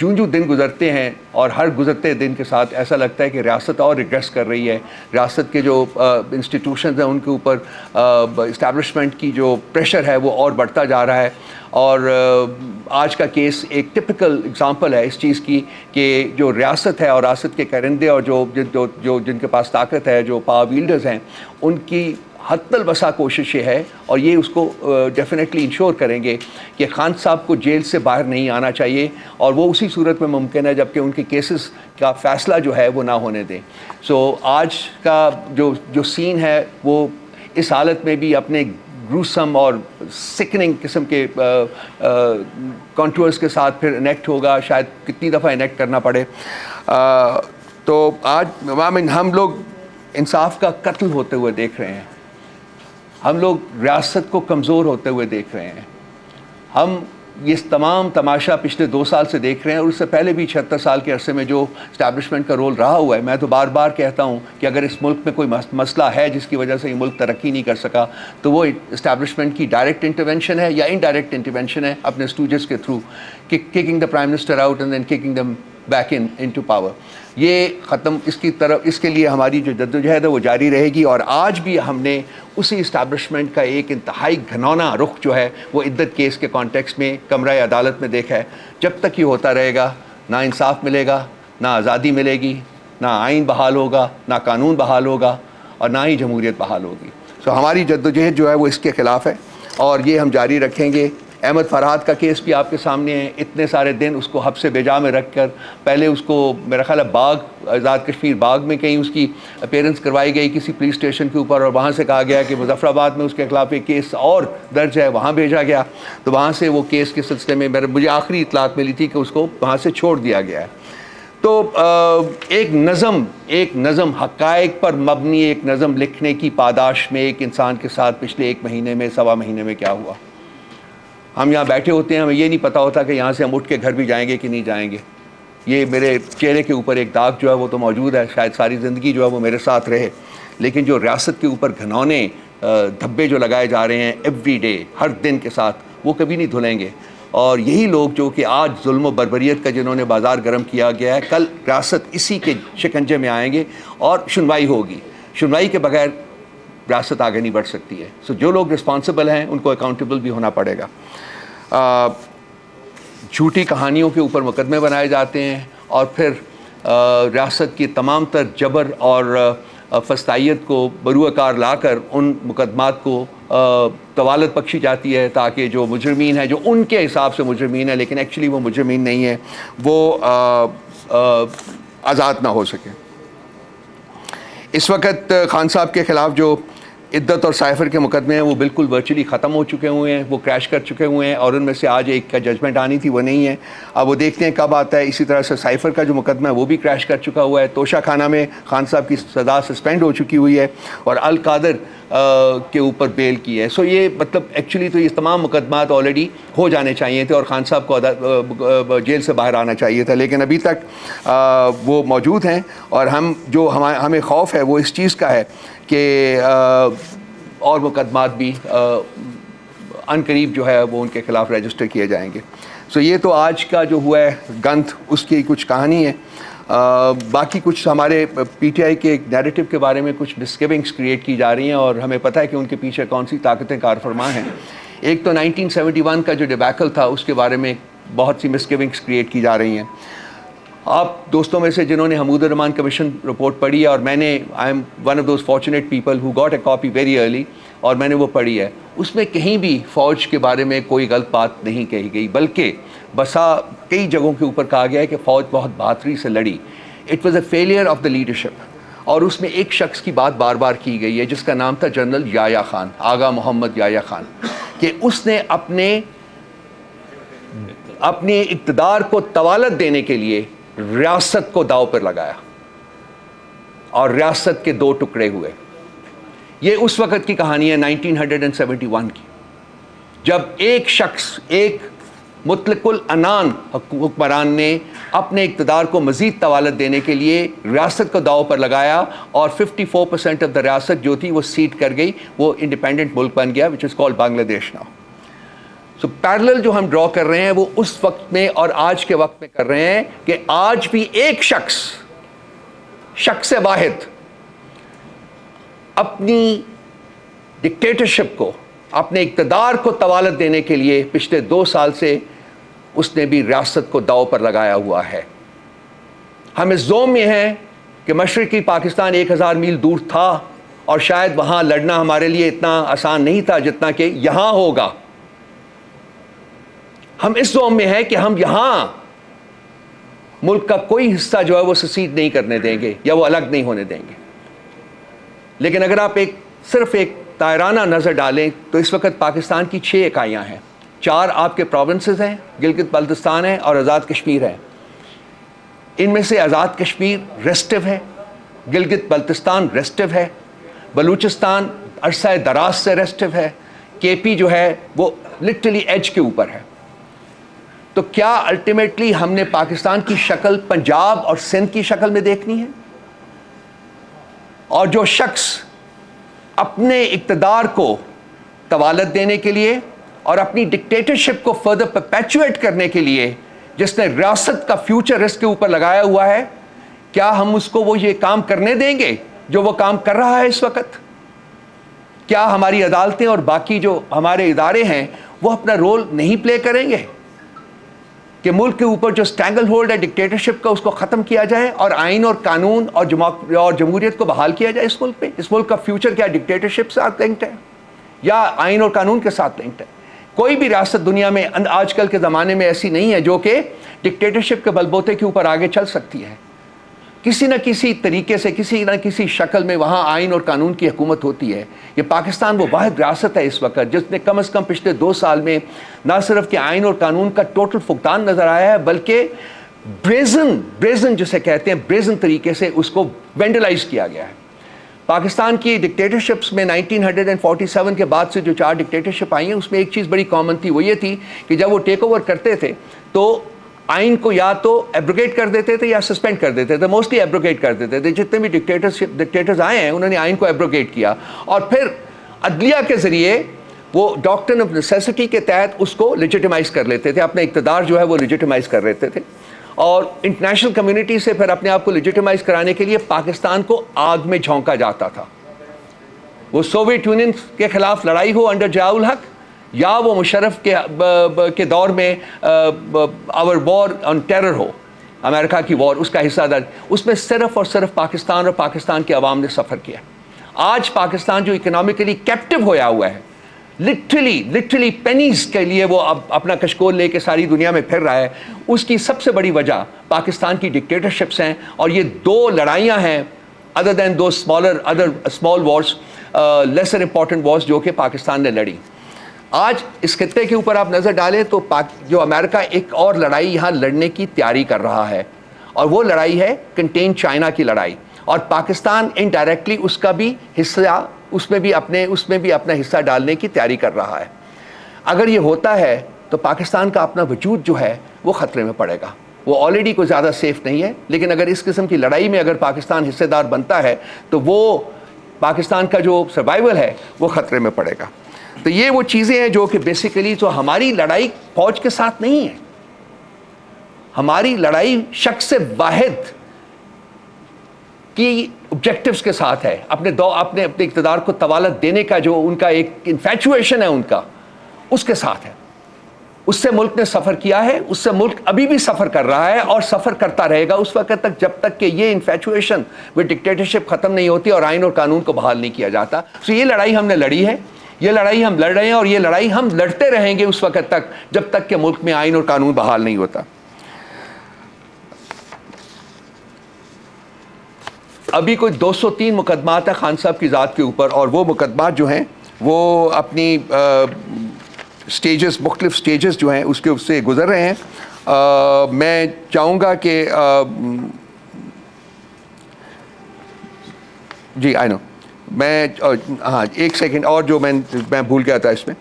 جو دن گزرتے ہیں اور ہر گزرتے دن کے ساتھ ایسا لگتا ہے کہ ریاست اور ریگریس کر رہی ہے. ریاست کے جو انسٹیٹیوشنز ہیں ان کے اوپر اسٹیبلشمنٹ کی جو پریشر ہے وہ اور بڑھتا جا رہا ہے. اور آج کا کیس ایک ٹپیکل اگزامپل ہے اس چیز کی کہ جو ریاست ہے اور ریاست کے کرندے اور جو جن کے پاس طاقت ہے, جو پاور ویلڈرز ہیں, ان کی حتی الوسع کوشش یہ ہے, اور یہ اس کو ڈیفینیٹلی انشور کریں گے کہ خان صاحب کو جیل سے باہر نہیں آنا چاہیے, اور وہ اسی صورت میں ممکن ہے جبکہ ان کے کیسز کا فیصلہ جو ہے وہ نہ ہونے دیں. سو آج کا جو سین ہے وہ اس حالت میں بھی اپنے گروسم اور سکننگ قسم کے کنٹرولز کے ساتھ پھر انیکٹ ہوگا, شاید کتنی دفعہ انیکٹ کرنا پڑے. تو آج ہم لوگ انصاف کا قتل ہوتے ہوئے دیکھ رہے ہیں, ہم لوگ ریاست کو کمزور ہوتے ہوئے دیکھ رہے ہیں, ہم یہ تمام تماشا پچھلے 2 سال سے دیکھ رہے ہیں, اور اس سے پہلے بھی 76 سال کے عرصے میں جو اسٹیبلشمنٹ کا رول رہا ہوا ہے. میں تو بار بار کہتا ہوں کہ اگر اس ملک میں کوئی مسئلہ ہے جس کی وجہ سے یہ ملک ترقی نہیں کر سکا تو وہ اسٹیبلشمنٹ کی ڈائریکٹ انٹرونشن ہے یا انڈائریکٹ انٹرونشن ہے اپنے اسٹوجز کے through, kicking the prime minister out and then kicking them back into power. یہ ختم, اس کے لیے ہماری جو جدوجہد ہے وہ جاری رہے گی. اور آج بھی ہم نے اسی اسٹیبلشمنٹ کا ایک انتہائی گھنونا رخ جو ہے وہ عدت کیس کے کانٹیکس میں کمرہ عدالت میں دیکھا ہے. جب تک یہ ہوتا رہے گا نہ انصاف ملے گا, نہ آزادی ملے گی, نہ آئین بحال ہوگا, نہ قانون بحال ہوگا, اور نہ ہی جمہوریت بحال ہوگی. سو ہماری جدوجہد جو ہے وہ اس کے خلاف ہے, اور یہ ہم جاری رکھیں گے. احمد فرحات کا کیس بھی آپ کے سامنے ہے. اتنے سارے دن اس کو حبس بجا میں رکھ کر, پہلے اس کو میرا خیال ہے باغ, آزاد کشمیر باغ میں کہیں اس کی اپیرنس کروائی گئی کسی پولیس اسٹیشن کے اوپر, اور وہاں سے کہا گیا کہ مظفر آباد میں اس کے خلاف ایک کیس اور درج ہے, وہاں بھیجا گیا. تو وہاں سے وہ کیس کے سلسلے میں مجھے آخری اطلاعات ملی تھی کہ اس کو وہاں سے چھوڑ دیا گیا ہے. تو ایک نظم حقائق پر مبنی ایک نظم لکھنے کی پاداش میں ایک انسان کے ساتھ پچھلے 1 مہینے میں, 1.25 مہینے میں کیا ہوا. ہم یہاں بیٹھے ہوتے ہیں, ہمیں یہ نہیں پتا ہوتا کہ یہاں سے ہم اٹھ کے گھر بھی جائیں گے کہ نہیں جائیں گے. یہ میرے چہرے کے اوپر ایک داغ جو ہے وہ تو موجود ہے, شاید ساری زندگی جو ہے وہ میرے ساتھ رہے, لیکن جو ریاست کے اوپر گھنونے دھبے جو لگائے جا رہے ہیں ایوری ڈے, ہر دن کے ساتھ, وہ کبھی نہیں دھلیں گے. اور یہی لوگ جو کہ آج ظلم و بربریت کا جنہوں نے بازار گرم کیا گیا ہے, کل ریاست اسی کے شکنجے میں آئیں گے اور سنوائی ہوگی. سنوائی کے بغیر ریاست آگے نہیں بڑھ سکتی ہے. سو جو لوگ رسپانسبل ہیں ان کو اکاؤنٹیبل بھی ہونا پڑے گا. جھوٹی کہانیوں کے اوپر مقدمے بنائے جاتے ہیں, اور پھر ریاست کی تمام تر جبر اور فسطائیت کو بروئے کار لا کر ان مقدمات کو طوالت بخشی جاتی ہے تاکہ جو مجرمین ہیں, جو ان کے حساب سے مجرمین ہیں لیکن ایکچولی وہ مجرمین نہیں ہیں, وہ آزاد نہ ہو سکے. اس وقت خان صاحب کے خلاف جو عدت اور سائفر کے مقدمے ہیں وہ بالکل ورچولی ختم ہو چکے ہوئے ہیں, وہ کریش کر چکے ہوئے ہیں, اور ان میں سے آج ایک کا ججمنٹ آنی تھی وہ نہیں ہے. اب وہ دیکھتے ہیں کب آتا ہے. اسی طرح سے سائفر کا جو مقدمہ ہے وہ بھی کریش کر چکا ہوا ہے. توشہ خانہ میں خان صاحب کی سزا سسپینڈ ہو چکی ہوئی ہے, اور القادر کے اوپر بیل کی ہے. سو یہ مطلب ایکچولی تو یہ تمام مقدمات آلریڈی ہو جانے چاہیے تھے اور خان صاحب کو جیل سے باہر آنا چاہیے تھا, لیکن ابھی تک وہ موجود ہیں. اور ہمیں خوف ہے وہ اس چیز کا ہے کہ اور مقدمات بھی ان قریب جو ہے وہ ان کے خلاف رجسٹر کیے جائیں گے. سو یہ تو آج کا جو ہوا ہے گنت, اس کی کچھ کہانی ہے. باقی کچھ ہمارے پی ٹی آئی کے نیریٹو کے بارے میں کچھ مسگیونگس کریٹ کی جا رہی ہیں, اور ہمیں پتہ ہے کہ ان کے پیچھے کون سی طاقتیں کار فرما ہیں. ایک تو 1971 کا جو ڈیبیکل تھا اس کے بارے میں بہت سی مسگیونگس کریٹ کی جا رہی ہیں. آپ دوستوں میں سے جنہوں نے حمود الرحمان کمیشن رپورٹ پڑھی ہے, اور میں نے I am one of those fortunate people who got a copy very early, اور میں نے وہ پڑھی ہے, اس میں کہیں بھی فوج کے بارے میں کوئی غلط بات نہیں کہی گئی, بلکہ بسا کئی جگہوں کے اوپر کہا گیا ہے کہ فوج بہت بہادری سے لڑی. It was a failure of the leadership. اور اس میں ایک شخص کی بات بار بار کی گئی ہے جس کا نام تھا جنرل یحییٰ خان, آغا محمد یحییٰ خان, کہ اس نے اپنے اقتدار کو طوالت دینے کے لیے ریاست کو داؤ پر لگایا, اور ریاست کے 2 ٹکڑے ہوئے. یہ اس وقت کی کہانی ہے 1971 کی, جب ایک شخص, ایک مطلق العنان حکمران نے اپنے اقتدار کو مزید طوالت دینے کے لیے ریاست کو داؤ پر لگایا, اور 54% آف دا ریاست جو تھی وہ سیٹ کر گئی, وہ انڈیپینڈنٹ ملک بن گیا, وچ از کالڈ بنگلہ دیش ناؤ. سو پیرلل جو ہم ڈرا کر رہے ہیں وہ اس وقت میں اور آج کے وقت میں کر رہے ہیں کہ آج بھی ایک شخص واحد اپنی ڈکٹیٹرشپ کو، اپنے اقتدار کو طوالت دینے کے لیے پچھلے 2 سال سے اس نے بھی ریاست کو داؤ پر لگایا ہوا ہے۔ ہم اس زوم میں ہیں کہ مشرقی پاکستان 1000 میل دور تھا اور شاید وہاں لڑنا ہمارے لیے اتنا آسان نہیں تھا جتنا کہ یہاں ہوگا۔ ہم اس زوم میں ہیں کہ ہم یہاں ملک کا کوئی حصہ جو ہے وہ سیسیڈ نہیں کرنے دیں گے یا وہ الگ نہیں ہونے دیں گے۔ لیکن اگر آپ صرف ایک دائرانہ نظر ڈالیں تو اس وقت پاکستان کی 6 اکائیاں ہیں۔ 4 آپ کے پروونسز ہیں، گلگت بلتستان ہے اور آزاد کشمیر ہے۔ ان میں سے آزاد کشمیر ریسٹو ہے، گلگت بلتستان ریسٹو ہے، بلوچستان عرصہ دراز سے ریسٹو ہے، کے پی جو ہے وہ لٹرلی ایج کے اوپر ہے۔ تو کیا الٹیمیٹلی ہم نے پاکستان کی شکل پنجاب اور سندھ کی شکل میں دیکھنی ہے؟ اور جو شخص اپنے اقتدار کو طوالت دینے کے لیے اور اپنی ڈکٹیٹرشپ کو فردر پرپیچویٹ کرنے کے لیے جس نے ریاست کا فیوچر اس کے اوپر لگایا ہوا ہے، کیا ہم اس کو وہ یہ کام کرنے دیں گے جو وہ کام کر رہا ہے اس وقت؟ کیا ہماری عدالتیں اور باقی جو ہمارے ادارے ہیں وہ اپنا رول نہیں پلے کریں گے کہ ملک کے اوپر جو اسٹینگل ہولڈ ہے ڈکٹیٹرشپ کا اس کو ختم کیا جائے اور آئین اور قانون اور جمہوریت کو بحال کیا جائے اس ملک پہ؟ اس ملک کا فیوچر کیا ڈکٹیٹرشپ کے ساتھ لنکڈ ہے یا آئین اور قانون کے ساتھ لنکڈ ہے؟ کوئی بھی ریاست دنیا میں آج کل کے زمانے میں ایسی نہیں ہے جو کہ ڈکٹیٹرشپ کے بلبوتے کے اوپر آگے چل سکتی ہے۔ کسی نہ کسی طریقے سے، کسی نہ کسی شکل میں وہاں آئین اور قانون کی حکومت ہوتی ہے۔ یہ پاکستان وہ واحد ریاست ہے اس وقت جس نے کم از کم پچھلے 2 سال میں نہ صرف کہ آئین اور قانون کا ٹوٹل فقدان نظر آیا ہے بلکہ بریزن جسے کہتے ہیں بریزن طریقے سے اس کو وینڈلائز کیا گیا ہے۔ پاکستان کی ڈکٹیٹرشپس میں 1947 کے بعد سے جو 4 ڈکٹیٹرشپ آئی ہیں اس میں ایک چیز بڑی کامن تھی، وہ یہ تھی کہ جب وہ ٹیک اوور کرتے تھے تو آئین کو یا تو ایبروگیٹ کر دیتے تھے یا سسپینڈ کر دیتے تھے، موسٹلی ایبروگیٹ کر دیتے تھے۔ جتنے بھی ڈکٹیٹرز آئے ہیں انہوں نے آئین کو ایبروگیٹ کیا اور پھر عدلیہ کے ذریعے وہ ڈاکٹرن آف نیسیسٹی کے تحت اس کو لیجیٹیمائز کر لیتے تھے، اپنے اقتدار جو ہے وہ لیجیٹیمائز کر لیتے تھے اور انٹرنیشنل کمیونٹی سے پھر اپنے آپ کو لیجیٹیمائز کرانے کے لیے پاکستان کو آگ میں جھونکا جاتا تھا۔ وہ سوویت یونین کے خلاف لڑائی ہو انڈر ضیاء الحق یا وہ مشرف کے دور میں آور وار آن ٹیرر ہو، امریکہ کی وار، اس کا حصہ دار، اس میں صرف اور صرف پاکستان اور پاکستان کے عوام نے سفر کیا۔ آج پاکستان جو اکنامکلی کیپٹیو ہویا ہوا ہے، لٹرلی پینیز کے لیے وہ اب اپنا کشکول لے کے ساری دنیا میں پھر رہا ہے، اس کی سب سے بڑی وجہ پاکستان کی ڈکٹیٹرشپس ہیں اور یہ 2 لڑائیاں ہیں ادر دین دو small wars, lesser important wars جو کہ پاکستان نے لڑی۔ آج اس خطے کے اوپر آپ نظر ڈالیں تو جو امریکہ ایک اور لڑائی یہاں لڑنے کی تیاری کر رہا ہے اور وہ لڑائی ہے کنٹین چائنا کی لڑائی، اور پاکستان انڈائریکٹلی اس کا بھی حصہ اس میں بھی اپنا حصہ ڈالنے کی تیاری کر رہا ہے۔ اگر یہ ہوتا ہے تو پاکستان کا اپنا وجود جو ہے وہ خطرے میں پڑے گا۔ وہ آلریڈی کوئی زیادہ سیف نہیں ہے، لیکن اگر اس قسم کی لڑائی میں اگر پاکستان حصے دار بنتا ہے تو وہ پاکستان کا جو سروائیول ہے وہ خطرے میں پڑے گا۔ تو یہ وہ چیزیں ہیں جو کہ بیسیکلی تو ہماری لڑائی فوج کے ساتھ نہیں ہے، ہماری لڑائی شخص واحد کی آبجیکٹیوز کے ساتھ ہے، اپنے اقتدار کو طوالت دینے کا جو ان کا ایک انفیچویشن ہے ان کا، اس کے ساتھ ہے۔ اس سے ملک نے سفر کیا ہے، اس سے ملک ابھی بھی سفر کر رہا ہے اور سفر کرتا رہے گا اس وقت تک جب تک کہ یہ انفیچویشن وہ ڈکٹیٹرشپ ختم نہیں ہوتی اور آئین اور قانون کو بحال نہیں کیا جاتا۔ تو یہ لڑائی ہم نے لڑی ہے، یہ لڑائی ہم لڑ رہے ہیں اور یہ لڑائی ہم لڑتے رہیں گے اس وقت تک جب تک کہ ملک میں آئین اور قانون بحال نہیں ہوتا۔ ابھی کوئی 203 مقدمات ہیں خان صاحب کی ذات کے اوپر، اور وہ مقدمات جو ہیں وہ اپنی سٹیجز، مختلف سٹیجز جو ہیں اس کے اس سے گزر رہے ہیں۔ میں چاہوں گا کہ جی آئی نو میں ہاں ایک سیکنڈ اور جو میں بھول گیا تھا اس میں،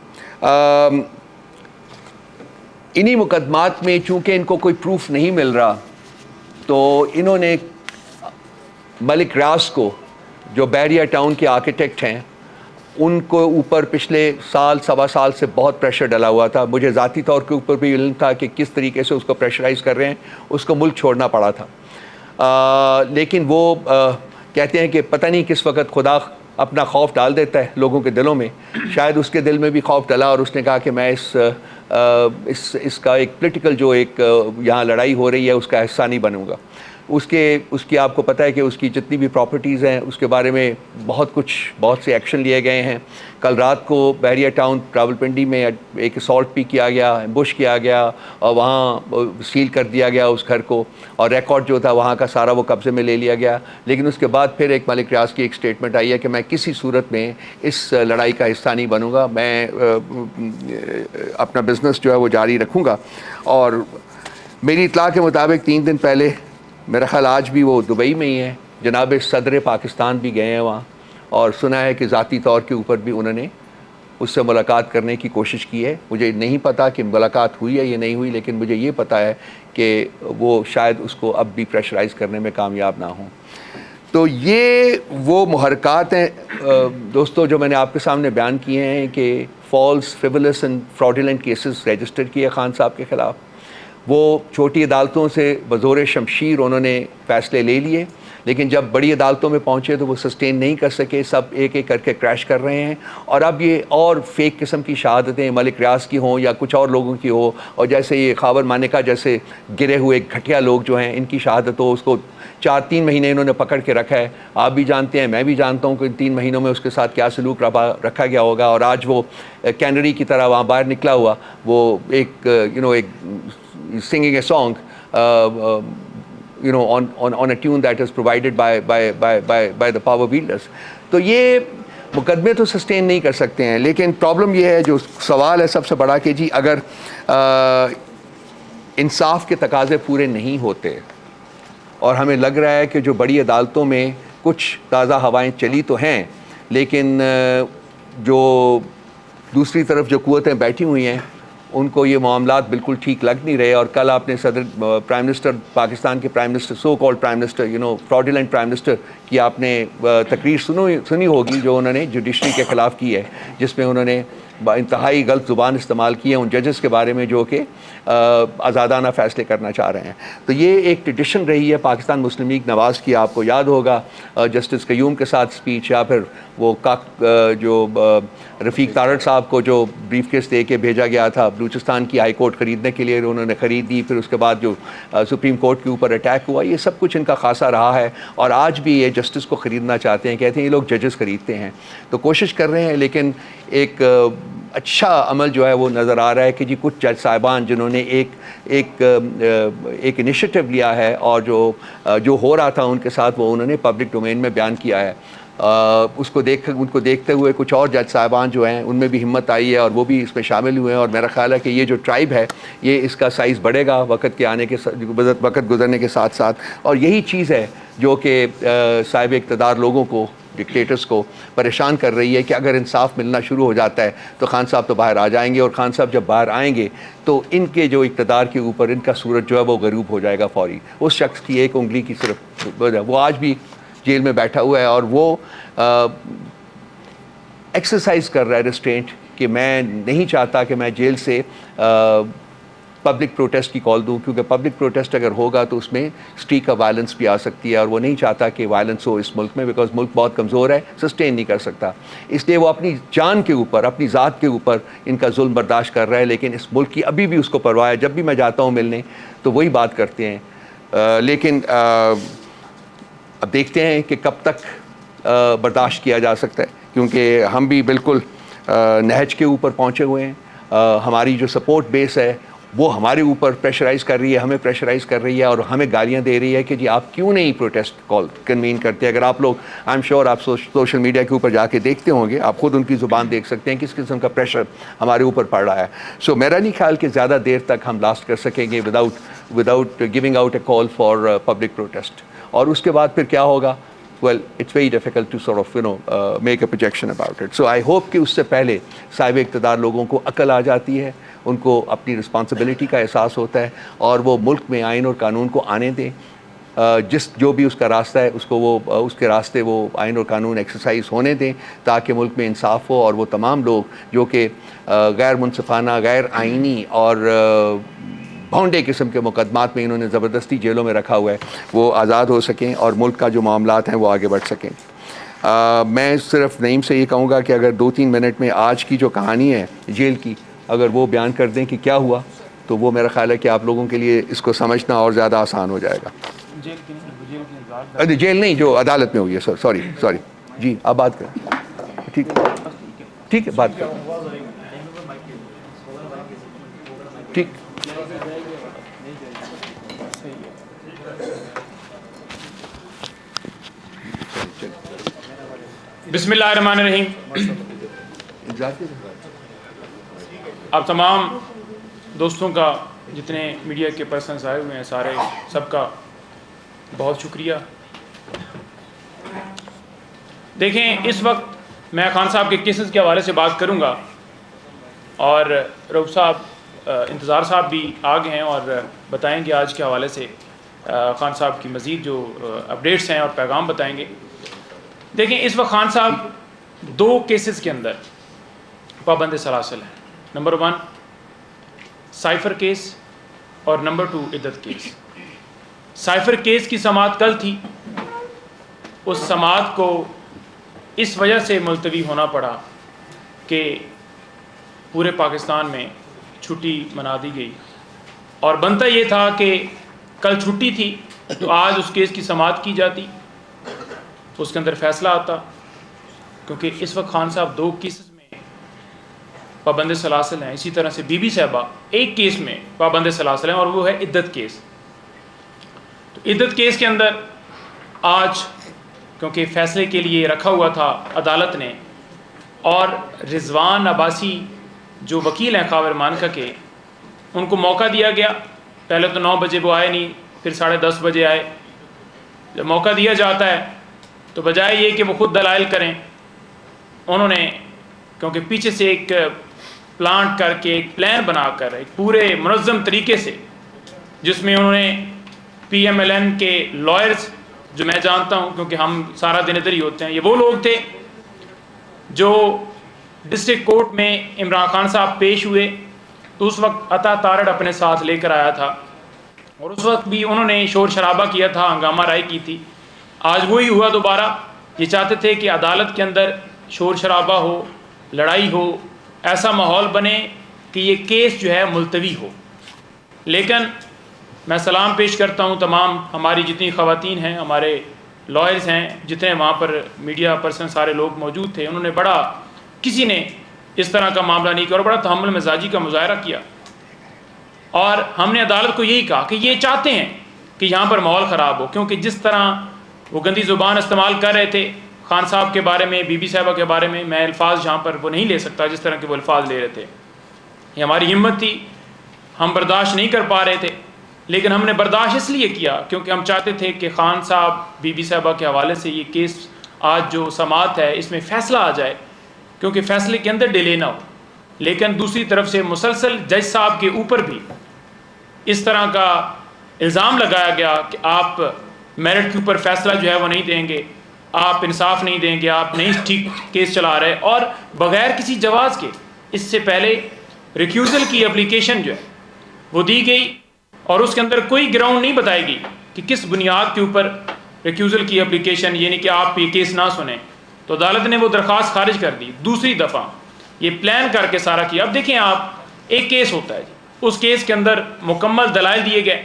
انہی مقدمات میں چونکہ ان کو کوئی پروف نہیں مل رہا تو انہوں نے ملک ریاض کو جو بحریہ ٹاؤن کے آرکیٹیکٹ ہیں ان کو اوپر پچھلے سال سوا سال سے بہت پریشر ڈلا ہوا تھا. مجھے ذاتی طور کے اوپر بھی علم تھا کہ کس طریقے سے اس کو پریشرائز کر رہے ہیں, اس کو ملک چھوڑنا پڑا تھا. لیکن وہ کہتے ہیں کہ پتہ نہیں کس وقت خدا اپنا خوف ڈال دیتا ہے لوگوں کے دلوں میں. شاید اس کے دل میں بھی خوف ڈلا اور اس نے کہا کہ میں اس کا ایک پولیٹیکل جو ایک یہاں لڑائی ہو رہی ہے اس کا حصہ نہیں بنوں گا. اس کی آپ کو پتہ ہے کہ اس کی جتنی بھی پراپرٹیز ہیں اس کے بارے میں بہت سے ایکشن لیے گئے ہیں. کل رات کو بحریہ ٹاؤن راولپنڈی میں ایک اسالٹ بھی کیا گیا, ایمبوش کیا گیا اور وہاں سیل کر دیا گیا اس گھر کو, اور ریکارڈ جو تھا وہاں کا سارا وہ قبضے میں لے لیا گیا. لیکن اس کے بعد پھر ایک ملک ریاض کی ایک سٹیٹمنٹ آئی ہے کہ میں کسی صورت میں اس لڑائی کا حصہ نہیں بنوں گا, میں اپنا بزنس جو ہے وہ جاری رکھوں گا. اور میری اطلاع کے مطابق 3 دن پہلے, میرا خیال آج بھی وہ دبئی میں ہی ہیں, جناب صدر پاکستان بھی گئے ہیں وہاں, اور سنا ہے کہ ذاتی طور کے اوپر بھی انہوں نے اس سے ملاقات کرنے کی کوشش کی ہے. مجھے نہیں پتا کہ ملاقات ہوئی ہے یا نہیں ہوئی, لیکن مجھے یہ پتا ہے کہ وہ شاید اس کو اب بھی پریشرائز کرنے میں کامیاب نہ ہوں. تو یہ وہ محرکات ہیں دوستو جو میں نے آپ کے سامنے بیان کیے ہیں کہ false, frivolous and fraudulent cases register کیے خان صاحب کے خلاف. وہ چھوٹی عدالتوں سے بزور شمشیر انہوں نے فیصلے لے لیے, لیکن جب بڑی عدالتوں میں پہنچے تو وہ سسٹین نہیں کر سکے, سب ایک ایک کر کے کریش کر رہے ہیں. اور اب یہ اور فیک قسم کی شہادتیں ملک ریاض کی ہوں یا کچھ اور لوگوں کی ہو, اور جیسے یہ خاور مانیکا جیسے گرے ہوئے گھٹیا لوگ جو ہیں ان کی شہادت ہو, اس کو 4-3 مہینے انہوں نے پکڑ کے رکھا ہے. آپ بھی جانتے ہیں, میں بھی جانتا ہوں کہ ان 3 مہینوں میں اس کے ساتھ کیا سلوک رکھا گیا ہوگا. اور آج وہ کینری کی طرح وہاں باہر نکلا ہوا, وہ ایک ایک singing a song on a tune that is provided by the power wielders. تو یہ مقدمے تو سسٹین نہیں کر سکتے ہیں. لیکن پرابلم یہ ہے, جو سوال ہے سب سے بڑا, کہ جی اگر انصاف کے تقاضے پورے نہیں ہوتے, اور ہمیں لگ رہا ہے کہ جو بڑی عدالتوں میں کچھ تازہ ہوائیں چلی تو ہیں, لیکن جو دوسری طرف جو قوتیں بیٹھی ہوئی ہیں ان کو یہ معاملات بالکل ٹھیک لگ نہیں رہے. اور کل آپ نے پرائم منسٹر پاکستان کے prime minister, so called prime minister, fraudulent prime minister کی آپ نے تقریر سنی ہوگی جو انہوں نے جوڈیشری کے خلاف کی ہے, جس میں انہوں نے انتہائی غلط زبان استعمال کی ہے ان ججز کے بارے میں جو کہ آزادانہ فیصلے کرنا چاہ رہے ہیں. تو یہ ایک ٹریڈیشن رہی ہے پاکستان مسلم لیگ نواز کی. آپ کو یاد ہوگا جسٹس قیوم کے ساتھ سپیچ, یا پھر وہ جو رفیق تارڑ صاحب کو جو بریف کیس دے کے بھیجا گیا تھا بلوچستان کی ہائی کورٹ خریدنے کے لیے, انہوں نے خرید دی, پھر اس کے بعد جو سپریم کورٹ کے اوپر اٹیک ہوا, یہ سب کچھ ان کا خاصا رہا ہے. اور آج بھی یہ جسٹس کو خریدنا چاہتے ہیں, کہتے ہیں یہ لوگ ججز خریدتے ہیں. تو کوشش کر رہے ہیں, لیکن ایک اچھا عمل جو ہے وہ نظر آ رہا ہے کہ جی کچھ جج صاحبان جنہوں نے ایک انیشیٹو لیا ہے, اور جو ہو رہا تھا ان کے ساتھ وہ انہوں نے پبلک ڈومین میں بیان کیا ہے. ان کو دیکھتے ہوئے کچھ اور جج صاحبان جو ہیں ان میں بھی ہمت آئی ہے اور وہ بھی اس میں شامل ہوئے ہیں. اور میرا خیال ہے کہ یہ جو ٹرائب ہے یہ اس کا سائز بڑھے گا وقت گزرنے کے ساتھ ساتھ. اور یہی چیز ہے جو کہ صاحب اقتدار لوگوں کو, ڈکٹیٹرز کو پریشان کر رہی ہے, کہ اگر انصاف ملنا شروع ہو جاتا ہے تو خان صاحب تو باہر آ جائیں گے, اور خان صاحب جب باہر آئیں گے تو ان کے جو اقتدار کے اوپر ان کا سورج جو ہے وہ غروب ہو جائے گا فوری. اس شخص کی ایک انگلی کی صرف, وہ آج بھی جیل میں بیٹھا ہوا ہے, اور وہ ایکسرسائز کر رہا ہے ریسٹرینٹ, کہ میں نہیں چاہتا کہ میں جیل سے پبلک پروٹیسٹ کی کال دوں, کیونکہ پبلک پروٹیسٹ اگر ہوگا تو اس میں اسٹریک آف وائلنس بھی آ سکتی ہے, اور وہ نہیں چاہتا کہ وائلنس ہو اس ملک میں, بیکاز ملک بہت کمزور ہے, سسٹین نہیں کر سکتا. اس لیے وہ اپنی جان کے اوپر, اپنی ذات کے اوپر ان کا ظلم برداشت کر رہا ہے. لیکن اس ملک کی ابھی بھی اس کو پرواہ ہے. جب بھی میں جاتا ہوں ملنے تو وہی بات کرتے ہیں. لیکن اب دیکھتے ہیں کہ کب تک برداشت کیا جا سکتا ہے, کیونکہ ہم بھی بالکل نہج کے اوپر پہنچے ہوئے ہیں. ہماری جو سپورٹ بیس ہے وہ ہمارے اوپر پریشرائز کر رہی ہے, ہمیں پریشرائز کر رہی ہے, اور ہمیں گالیاں دے رہی ہے کہ جی آپ کیوں نہیں پروٹیسٹ کال کنوین کرتے. اگر آپ لوگ, آئی ایم شیور آپ سوشل میڈیا کے اوپر جا کے دیکھتے ہوں گے, آپ خود ان کی زبان دیکھ سکتے ہیں کس قسم کا پریشر ہمارے اوپر پڑ رہا ہے. سو میرا نہیں خیال کہ زیادہ دیر تک ہم لاسٹ کر سکیں گے without giving out a call for public protest. اور اس کے بعد پھر کیا ہوگا, well it's very difficult to sort of make a projection about it. So I hope کہ اس سے پہلے صاحب اقتدار لوگوں کو عقل آ جاتی ہے, ان کو اپنی رسپانسبلٹی کا احساس ہوتا ہے, اور وہ ملک میں آئین اور قانون کو آنے دیں. جو بھی اس کا راستہ ہے اس کو وہ اس کے راستے وہ آئین اور قانون ایکسرسائز ہونے دیں تاکہ ملک میں انصاف ہو، اور وہ تمام لوگ جو کہ غیر منصفانہ، غیر آئینی اور بھونڈے قسم کے مقدمات میں انہوں نے زبردستی جیلوں میں رکھا ہوا ہے وہ آزاد ہو سکیں اور ملک کا جو معاملات ہیں وہ آگے بڑھ سکیں۔ میں صرف نعیم سے یہ کہوں گا کہ اگر 2-3 منٹ میں آج کی جو کہانی ہے جیل کی اگر وہ بیان کر دیں کہ کیا ہوا تو وہ میرا خیال ہے کہ آپ لوگوں کے لیے اس کو سمجھنا اور زیادہ آسان ہو جائے گا۔ جیل نہیں، جو عدالت میں ہوئی ہے، سوری جی آپ بات کریں، ٹھیک ہے بات کریں، ٹھیک۔ بسم اللہ الرحمن الرحیم۔ آپ تمام دوستوں کا، جتنے میڈیا کے پرسنز آئے ہوئے ہیں، سارے سب کا بہت شکریہ۔ دیکھیں، اس وقت میں خان صاحب کے کیسز کے حوالے سے بات کروں گا، اور رؤوف صاحب، انتظار صاحب بھی آ گئے ہیں اور بتائیں گے آج کے حوالے سے خان صاحب کی مزید جو اپڈیٹس ہیں اور پیغام بتائیں گے۔ دیکھیں، اس وقت خان صاحب 2 کیسز کے اندر پابند سلاسل ہیں۔ نمبر 1 سائفر کیس اور نمبر 2 عدت کیس۔ سائفر کیس کی سماعت کل تھی، اس سماعت کو اس وجہ سے ملتوی ہونا پڑا کہ پورے پاکستان میں چھٹی منا دی گئی، اور بنتا یہ تھا کہ کل چھٹی تھی تو آج اس کیس کی سماعت کی جاتی، اس کے اندر فیصلہ آتا، کیونکہ اس وقت خان صاحب 2 کیسز میں پابند سلاسل ہیں۔ اسی طرح سے بی بی صاحبہ ایک کیس میں پابند سلاسل ہیں، اور وہ ہے عدت کیس۔ تو عدت کیس کے اندر آج کیونکہ فیصلے کے لیے رکھا ہوا تھا عدالت نے، اور رضوان عباسی جو وکیل ہیں خاور مانکا کے، ان کو موقع دیا گیا۔ پہلے تو 9 بجے وہ آئے نہیں، پھر 10:30 بجے آئے۔ جب موقع دیا جاتا ہے تو بجائے یہ کہ وہ خود دلائل کریں، انہوں نے کیونکہ پیچھے سے ایک پلانٹ کر کے، ایک پلان بنا کر، ایک پورے منظم طریقے سے، جس میں انہوں نے پی ایم ایل این کے لائرز، جو میں جانتا ہوں کیونکہ ہم سارا دن ادھر ہی ہوتے ہیں، یہ وہ لوگ تھے جو ڈسٹرکٹ کورٹ میں عمران خان صاحب پیش ہوئے تو اس وقت عطا تارڑ اپنے ساتھ لے کر آیا تھا، اور اس وقت بھی انہوں نے شور شرابہ کیا تھا، ہنگامہ رائی کی تھی۔ آج وہی ہوا دوبارہ، یہ چاہتے تھے کہ عدالت کے اندر شور شرابہ ہو، لڑائی ہو، ایسا ماحول بنے کہ یہ کیس جو ہے ملتوی ہو۔ لیکن میں سلام پیش کرتا ہوں تمام ہماری جتنی خواتین ہیں، ہمارے لائرز ہیں، جتنے وہاں پر میڈیا پرسن سارے لوگ موجود تھے، انہوں نے کسی نے اس طرح کا معاملہ نہیں کیا اور بڑا تحمل مزاجی کا مظاہرہ کیا، اور ہم نے عدالت کو یہی کہا کہ یہ چاہتے ہیں کہ یہاں پر ماحول خراب ہو، کیونکہ جس طرح وہ گندی زبان استعمال کر رہے تھے خان صاحب کے بارے میں، بی بی صاحبہ کے بارے میں، میں الفاظ یہاں پر وہ نہیں لے سکتا جس طرح کے وہ الفاظ لے رہے تھے۔ یہ ہماری ہمت تھی، ہم برداشت نہیں کر پا رہے تھے، لیکن ہم نے برداشت اس لیے کیا کیونکہ ہم چاہتے تھے کہ خان صاحب، بی بی صاحبہ کے حوالے سے یہ کیس آج جو سماعت ہے اس میں فیصلہ آ جائے، کیونکہ فیصلے کے اندر ڈیلے نہ ہو۔ لیکن دوسری طرف سے مسلسل جج صاحب کے اوپر بھی اس طرح کا الزام لگایا گیا کہ آپ میرٹ کے اوپر فیصلہ جو ہے وہ نہیں دیں گے، آپ انصاف نہیں دیں گے، آپ نہیں ٹھیک کیس چلا رہے، اور بغیر کسی جواز کے اس سے پہلے ریکیوزل کی اپلیکیشن جو ہے وہ دی گئی، اور اس کے اندر کوئی گراؤنڈ نہیں بتائی گئی کہ کس بنیاد کے اوپر ریکیوزل کی اپلیکیشن، یعنی کہ آپ یہ کیس نہ سنیں، تو عدالت نے وہ درخواست خارج کر دی۔ دوسری دفعہ یہ پلان کر کے سارا کیا۔ اب دیکھیں آپ، ایک کیس ہوتا ہے جی، اس کیس کے اندر مکمل دلائل دیے گئے،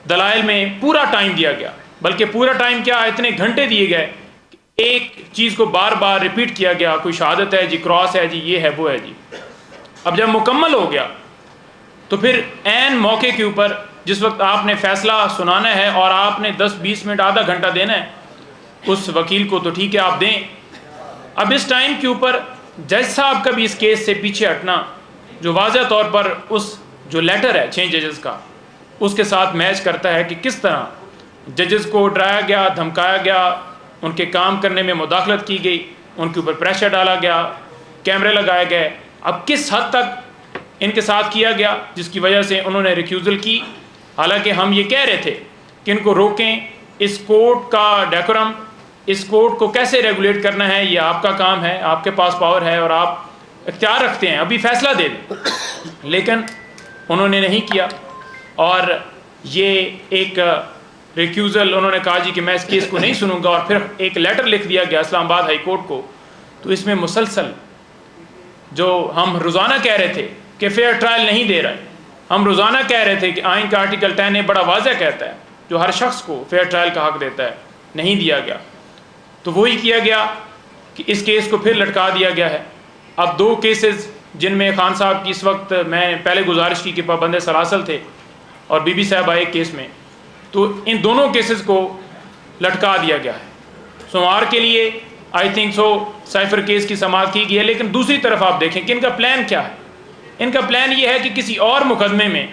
دلائل میں پورا ٹائم دیا گیا، بلکہ پورا ٹائم کیا، اتنے گھنٹے دیے گئے، ایک چیز کو بار بار ریپیٹ کیا گیا، کوئی شہادت ہے جی، کراس ہے جی، یہ ہے وہ ہے جی۔ اب جب مکمل ہو گیا تو پھر عین موقع کے اوپر جس وقت آپ نے فیصلہ سنانا ہے اور آپ نے 10-20 منٹ آدھا گھنٹہ دینا ہے اس وکیل کو، تو ٹھیک ہے آپ دیں۔ اب اس ٹائم کے اوپر جج صاحب کا بھی اس کیس سے پیچھے ہٹنا، جو واضح طور پر اس جو لیٹر ہے 6 ججز کا، اس کے ساتھ میچ کرتا ہے کہ کس طرح ججز کو ڈرایا گیا، دھمکایا گیا، ان کے کام کرنے میں مداخلت کی گئی، ان کے اوپر پریشر ڈالا گیا، کیمرے لگائے گئے۔ اب کس حد تک ان کے ساتھ کیا گیا جس کی وجہ سے انہوں نے ریکیوزل کی، حالانکہ ہم یہ کہہ رہے تھے کہ ان کو روکیں. اس کورٹ کا ڈیکورم, اس کورٹ کو کیسے ریگولیٹ کرنا ہے, یہ آپ کا کام ہے, آپ کے پاس پاور ہے اور آپ اختیار رکھتے ہیں, ابھی فیصلہ دے دیں. لیکن انہوں نے نہیں کیا, اور یہ ایک ریکیوزل, انہوں نے کہا جی کہ میں اس کیس کو نہیں سنوں گا, اور پھر ایک لیٹر لکھ دیا گیا اسلام آباد ہائی کورٹ کو. تو اس میں مسلسل جو ہم روزانہ کہہ رہے تھے کہ فیئر ٹرائل نہیں دے رہے, ہم روزانہ کہہ رہے تھے کہ آئین کا آرٹیکل 10A بڑا واضح کہتا ہے جو ہر شخص کو فیئر ٹرائل کا حق دیتا ہے, نہیں دیا گیا. تو وہی کیا گیا کہ اس کیس کو پھر لٹکا دیا گیا ہے. اب 2 کیسز جن میں خان صاحب کی اس وقت میں پہلے گزارش کی کہ پابند سلاسل تھے اور بی بی صاحب آئے کیس میں, تو ان دونوں کیسز کو لٹکا دیا گیا ہے. سوموار کے لیے I think so cipher case کی سماعت کی گئی ہے. لیکن دوسری طرف آپ دیکھیں کہ ان کا پلان کیا ہے. ان کا پلان یہ ہے کہ کسی اور مقدمے میں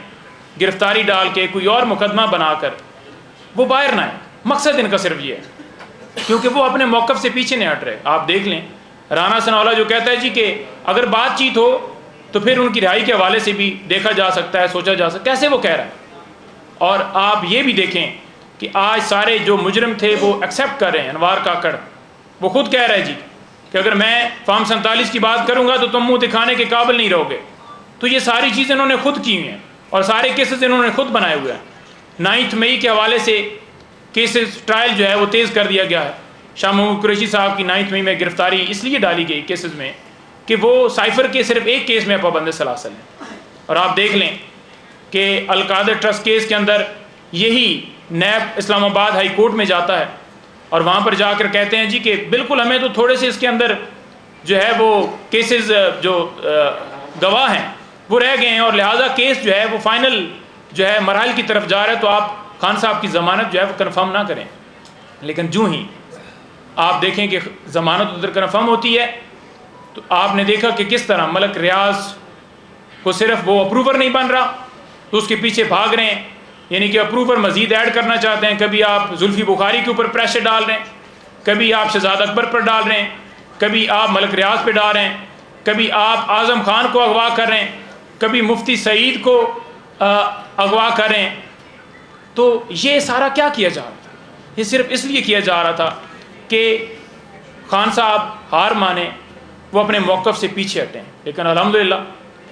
گرفتاری ڈال کے کوئی اور مقدمہ بنا کر وہ باہر نہ آئے. مقصد ان کا صرف یہ ہے, کیونکہ وہ اپنے موقف سے پیچھے نہیں ہٹ رہے. آپ دیکھ لیں رانا ثناءاللہ جو کہتا ہے جی کہ اگر بات چیت ہو تو پھر ان کی رہائی کے حوالے سے بھی دیکھا جا سکتا ہے, سوچا جا سکتا ہے, کیسے وہ کہہ رہا ہے. اور آپ یہ بھی دیکھیں کہ آج سارے جو مجرم تھے وہ ایکسیپٹ کر رہے ہیں. انوار کاکڑ وہ خود کہہ رہا ہے جی کہ اگر میں فارم 47 کی بات کروں گا تو تم منہ دکھانے کے قابل نہیں رہو گے. تو یہ ساری چیزیں انہوں نے خود کی ہوئی ہیں اور سارے کیسز انہوں نے خود بنائے ہوئے ہیں. 9 مئی کے حوالے سے کیسز ٹرائل جو ہے وہ تیز کر دیا گیا ہے. شاہ محمود قریشی صاحب کی 9 مئی میں گرفتاری اس لیے ڈالی گئی کیسز میں کہ وہ سائفر کے صرف ایک کیس میں پابند سلاسل ہیں. اور آپ دیکھ لیں کہ القادر ٹرسٹ کیس کے اندر یہی نیب اسلام آباد ہائی کورٹ میں جاتا ہے اور وہاں پر جا کر کہتے ہیں جی کہ بالکل ہمیں تو تھوڑے سے اس کے اندر جو ہے وہ کیسز جو گواہ ہیں وہ رہ گئے ہیں, اور لہٰذا کیس جو ہے وہ فائنل جو ہے مراحل کی طرف جا رہا ہے, تو آپ خان صاحب کی ضمانت جو ہے وہ کنفرم نہ کریں. لیکن جو ہی آپ دیکھیں کہ ضمانت ادھر کنفرم ہوتی ہے تو آپ نے دیکھا کہ کس طرح ملک ریاض کو صرف وہ اپروور نہیں بن رہا تو اس کے پیچھے بھاگ رہے ہیں, یعنی کہ اپروور مزید ایڈ کرنا چاہتے ہیں. کبھی آپ زلفی بخاری کے اوپر پریشر ڈال رہے ہیں, کبھی آپ شہزاد اکبر پر ڈال رہے ہیں, کبھی آپ ملک ریاض پہ ڈال رہے ہیں, کبھی آپ اعظم خان کو اغوا کر رہے ہیں, کبھی مفتی سعید کو اغوا کر رہے ہیں. تو یہ سارا کیا کیا جا رہا تھا؟ یہ صرف اس لیے کیا جا رہا تھا کہ خان صاحب ہار مانے, وہ اپنے موقف سے پیچھے ہٹیں. لیکن الحمدللہ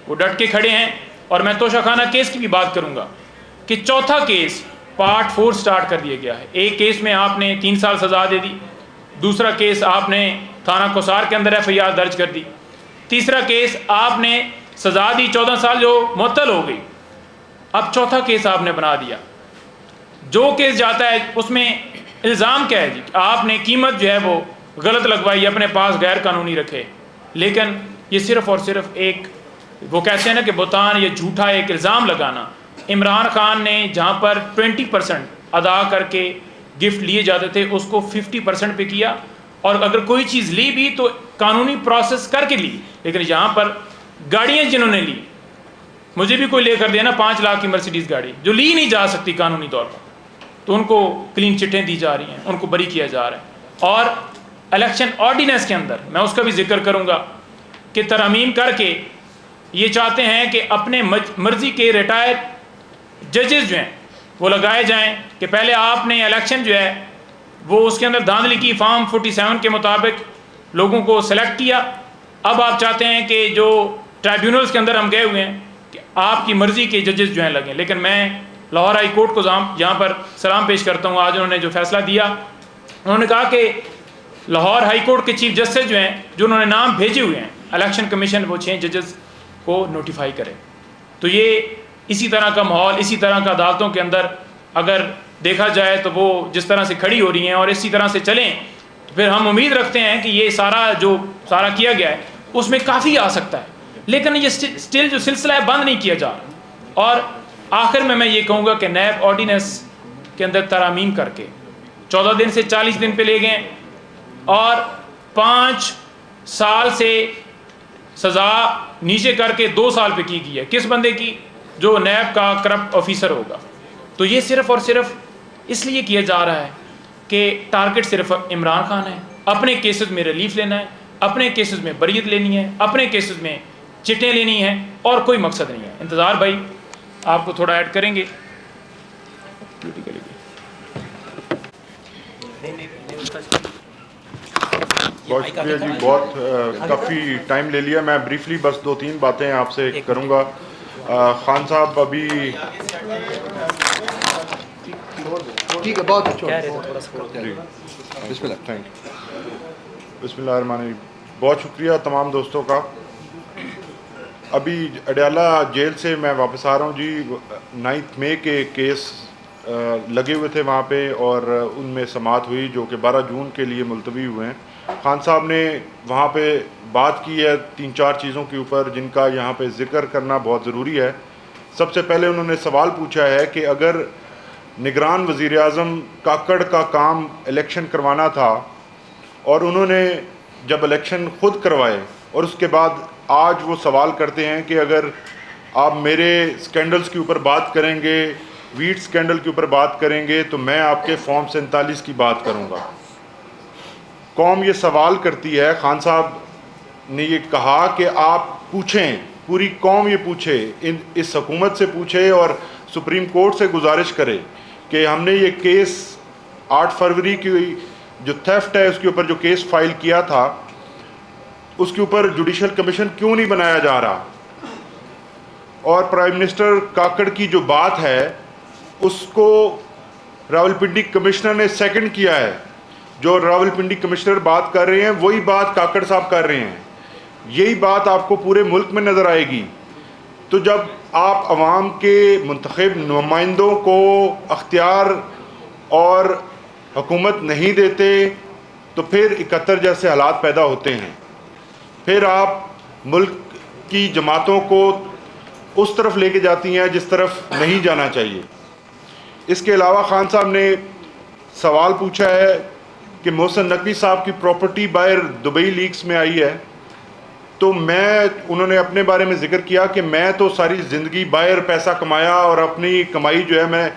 وہ ڈٹ کے کھڑے ہیں. اور میں توشہ خانہ کیس کی بھی بات کروں گا کہ چوتھا کیس پارٹ 4 سٹارٹ کر دیا گیا ہے. ایک کیس میں آپ نے 3 سال سزا دے دی, دوسرا کیس آپ نے تھانہ کوسار کے اندر FIR درج کر دی, تیسرا کیس آپ نے سزا دی 14 سال جو معطل ہو گئی. اب چوتھا کیس آپ نے بنا دیا. جو کیس جاتا ہے اس میں الزام کیا ہے جی, آپ نے قیمت جو ہے وہ غلط لگوائی, اپنے پاس غیر قانونی رکھے. لیکن یہ صرف اور صرف ایک وہ کہتے ہیں نا کہ بہتان, یہ جھوٹا ایک الزام لگانا. عمران خان نے جہاں پر 20% ادا کر کے گفٹ لیے جاتے تھے اس کو 50% پہ کیا, اور اگر کوئی چیز لی بھی تو قانونی پروسیس کر کے لی. لیکن یہاں پر گاڑیاں جنہوں نے لی, مجھے بھی کوئی لے کر دیا نا 5 لاکھ کی مرسیڈیز گاڑی جو لی نہیں جا سکتی قانونی طور پر, تو ان کو کلین چٹیں دی جا رہی ہیں, ان کو بری کیا جا رہا ہے. اور الیکشن آرڈیننس کے اندر میں اس کا بھی ذکر کروں گا کہ ترامیم کر کے یہ چاہتے ہیں کہ اپنے مرضی کے ریٹائر ججز جو ہیں وہ لگائے جائیں کہ پہلے آپ نے الیکشن جو ہے وہ اس کے اندر دھاندلی کی, فارم 47 کے مطابق لوگوں کو سلیکٹ کیا. اب آپ چاہتے ہیں کہ جو ٹرائیبیونلز کے اندر ہم گئے ہوئے ہیں کہ آپ کی مرضی کے ججز جو ہیں لگیں. لیکن میں لاہور ہائی کورٹ کو یہاں پر سلام پیش کرتا ہوں. آج انہوں نے جو فیصلہ دیا, انہوں نے کہا کہ لاہور ہائی کورٹ کے چیف جسٹس جو ہیں جو انہوں نے نام بھیجے ہوئے ہیں, الیکشن کمیشن وہ 6 ججز کو نوٹیفائی کرے. تو یہ اسی طرح کا ماحول, اسی طرح کا عدالتوں کے اندر اگر دیکھا جائے تو وہ جس طرح سے کھڑی ہو رہی ہیں اور اسی طرح سے چلیں تو پھر ہم امید رکھتے ہیں کہ یہ سارا کیا گیا ہے اس میں کافی آ سکتا ہے. لیکن یہ سٹل جو سلسلہ ہے بند نہیں کیا جا رہا. اور آخر میں یہ کہوں گا کہ نیب آرڈیننس کے اندر ترامیم کر کے 14 دن سے 40 دن پہ لے گئے, اور 5 سال سے سزا نیچے کر کے 2 سال پہ کی گئی ہے. کس بندے کی؟ جو نیب کا کرپٹ آفیسر ہوگا. تو یہ صرف اور صرف اس لیے کیا جا رہا ہے کہ ٹارگٹ صرف عمران خان ہے, اپنے کیسز میں ریلیف لینا ہے, اپنے کیسز میں بریت لینی ہے, اپنے کیسز میں چٹیں لینی ہیں, اور کوئی مقصد نہیں ہے. انتظار بھائی آپ کو تھوڑا ایڈ کریں گے. بہت شکریہ جی، بہت کافی ٹائم لے لیا. میں بریفلی بس 2-3 باتیں آپ سے کروں گا. خان صاحب ابھی ٹھیک ہے، بہت اچھا جی بسم اللہ. Thank you. بسم اللہ الرحمن الرحیم. بہت شکریہ تمام دوستوں کا. ابھی اڈیالہ جیل سے میں واپس آ رہا ہوں جی. 9 مئی کے کیس لگے ہوئے تھے وہاں پہ اور ان میں سماعت ہوئی جو کہ 12 جون کے لیے ملتوی ہوئے ہیں. خان صاحب نے وہاں پہ بات کی ہے 3-4 چیزوں کے اوپر جن کا یہاں پہ ذکر کرنا بہت ضروری ہے. سب سے پہلے انہوں نے سوال پوچھا ہے کہ اگر نگران وزیر اعظم کاکڑ کا کام الیکشن کروانا تھا اور انہوں نے جب الیکشن خود کروائے اور اس کے بعد آج وہ سوال کرتے ہیں کہ اگر آپ میرے سکینڈلز کے اوپر بات کریں گے، ویٹ سکینڈل کے اوپر بات کریں گے تو میں آپ کے فارم 47 کی بات کروں گا. قوم یہ سوال کرتی ہے، خان صاحب نے یہ کہا کہ آپ پوچھیں، پوری قوم یہ پوچھے، اس حکومت سے پوچھے اور سپریم کورٹ سے گزارش کرے کہ ہم نے یہ کیس 8 فروری کی جو تھیفٹ ہے اس کے اوپر جو کیس فائل کیا تھا اس کے اوپر جوڈیشل کمیشن کیوں نہیں بنایا جا رہا. اور پرائم منسٹر کاکڑ کی جو بات ہے اس کو راولپنڈی کمشنر نے سیکنڈ کیا ہے. جو راولپنڈی کمشنر بات کر رہے ہیں وہی بات کاکڑ صاحب کر رہے ہیں. یہی بات آپ کو پورے ملک میں نظر آئے گی. تو جب آپ عوام کے منتخب نمائندوں کو اختیار اور حکومت نہیں دیتے تو پھر 71 جیسے حالات پیدا ہوتے ہیں. پھر آپ ملک کی جماعتوں کو اس طرف لے کے جاتی ہیں جس طرف نہیں جانا چاہیے. اس کے علاوہ خان صاحب نے سوال پوچھا ہے کہ محسن نقوی صاحب کی پراپرٹی باہر دبئی لیکس میں آئی ہے. تو انہوں نے اپنے بارے میں ذکر کیا کہ میں تو ساری زندگی باہر پیسہ کمایا اور اپنی کمائی جو ہے میں